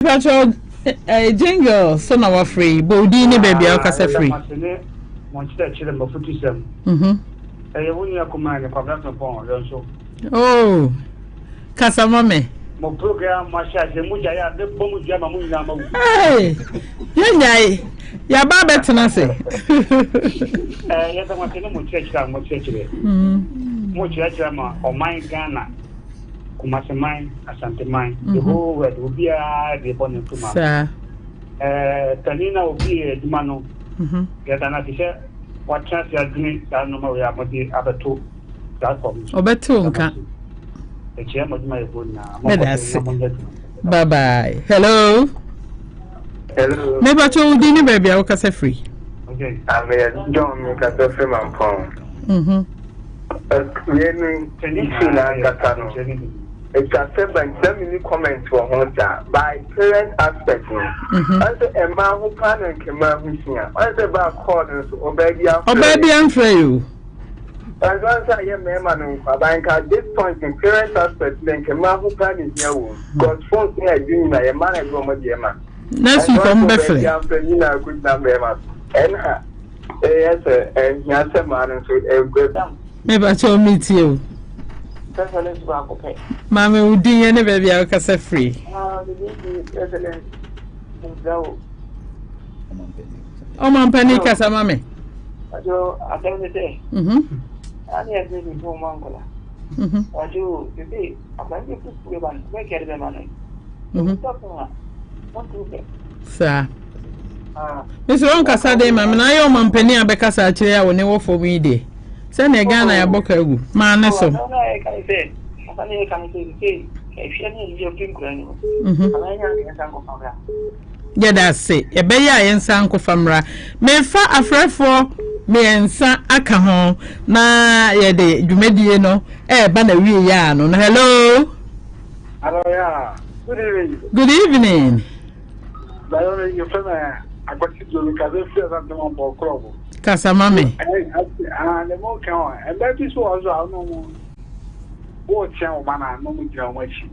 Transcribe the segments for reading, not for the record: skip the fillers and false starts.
Patrol jingle so na wa free bodi ni baby akasa free oh kasa mame mo program ma charge mu jaya de bomu jama mu nyama wu nyai ya ba betena se ya da ma tene mo chechira mo chechira ma o man Ghana kuma se man asante man the whole world obi a de bonin tuma tanina obi eduma no ya da na tise what chance ya green da no ma ya modi abeto that for me obeto nka bye bye. Hello. Hello. Maybe I told you baby I was free. Okay. I'm John Mikasa from Ampon. It's a 7 comment for Honda by parent aspect. As a man who can and can man here. As about corners or baby I'm for you. And once I am a man at this point in current aspect, then can man who can is here. Because phone here doing a man and go with Yama. That's you come back for good number. And yes, and he has a man and so a good. Maybe I told me to you. Mamma would do any baby I was free. Oh, my penny, Casa Mammy. I don't say. I have been home, Uncle. What you see, I'm going to put one, make it the money. Sir, Mr. Uncle Saturday, Mamma, I owe my penny, because I tell you, never for me, dear. Send a gun, I have Boakyewaa. Man, so I can say, I can say, if you need your drink, yeah, that's it. A bear and Sanko Famra. Me fa afraid for me and San Akaho. Na ye de Jumediano. Banawi Yano. Hello. Hello, yeah. Good evening. Good evening. Your friend, I got to do because I feel that the one for club. Casamame. And the more count. And that is what I know. What channel man, no much.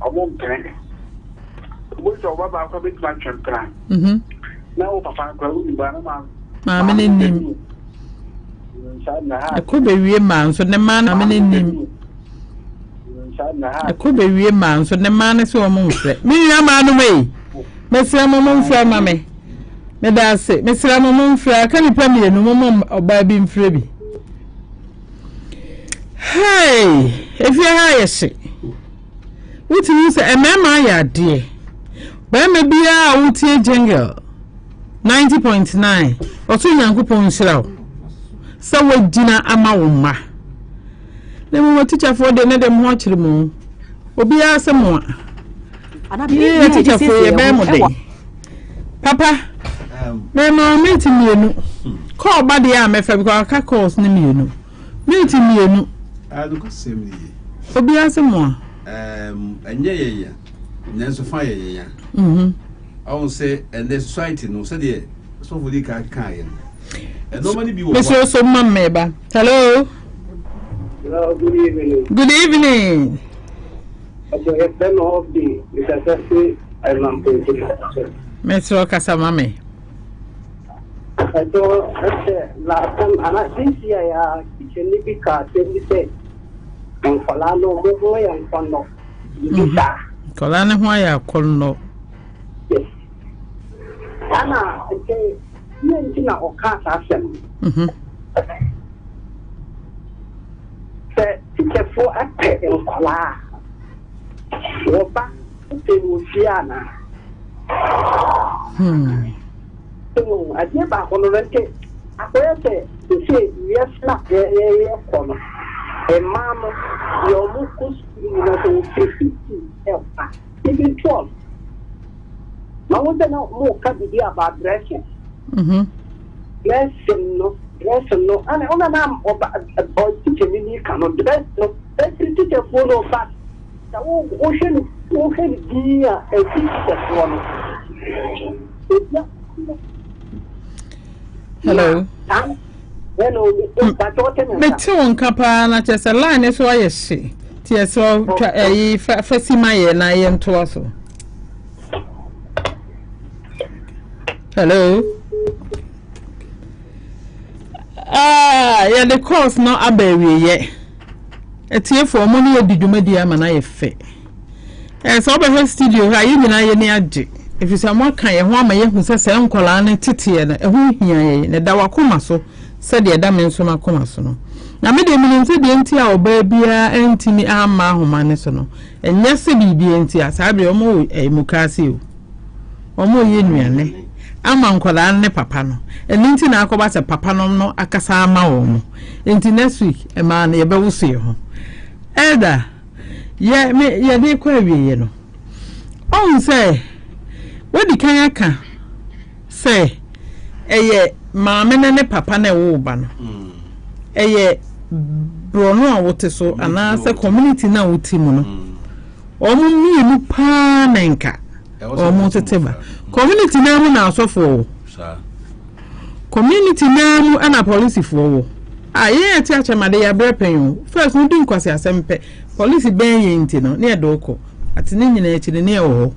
I won't pay. Which of what about a my champion? Now, Papa, Mamma in him. I could be real man, so the man I'm in him. I could be real man, so the man is so amongst it. Me, I'm on the way. Miss Ramon for mammy. May I say, Miss Ramon for I can't pay me no more or by being free. Hey, if you're higher, say, what you say, a mamma, dear. But maybe I will take jingle 90.9 or 2 young coupons. So, what dinner am I? Then we will teach her for the nether watch the moon. Will be asked some more. And I'll be a teacher for your memory. Papa, Mamma, meeting me. Call by the arm if I got a calls name you. Meeting me. I look at same. Will be asked some more. And yeah. Nanso fire I won't say and the society no said so for the car and nobody be Mr. So Mamma. Hello. Hello, good evening. Good evening. Okay, then of the Mr. I'm Mr. Casamame. I don't last time and I think I kitchen car say and Colano Mogo and Cono. Colana, why I call no. Yes. Anna, okay, you or cat Afiesem. Say, it's for a pet in Cola. Or back to Fiana. So, I get back on the rented. I say, to say, yes, not there, a mamma, your mucus, you know, 50. Even 12. Now, what not more can be about dressing? Dressing, no, and on an arm about teaching me cannot dress, no, that's the teacher follow back. The ocean, dear, a teacher one. Hello. Me too on Capa, not just a line, is why she. Yes, well, Fasima, and I am to also. Hello. Yeah, the course no abewe ye. Etie for money ye didwumadi ama na ye fe. So obe studio ha yi nyina ye ne age. If you say mo kan ye ho ama ye hu se nkola ne tete na ehu hia ye ne da wakoma so se de da men so makoma so no. Na me de mi nse de nti a oba bia entimi ama ahoma ne so no. Enye se bibie nti a sabe omo emukase o. Omo ye nuane. Ama nkola ne papa no. Enti na akoba se papa no akasa ama wo mo. Enti next week e ma na ye be wo se ho. Elda ye me ye de kwa wiye no. On say wodi kan aka say eye maame ne papa na wo ba no. Eye brono a wote so ana say community na woti mu no. Omo mienu pa na nka. Omo teteba. Community na mu na asofo. Community na mu ana police fo. Aye ti achemade ya brepen first no din kwase asempe police ben ye nti no na edoko ati ne nyina echi ne e wo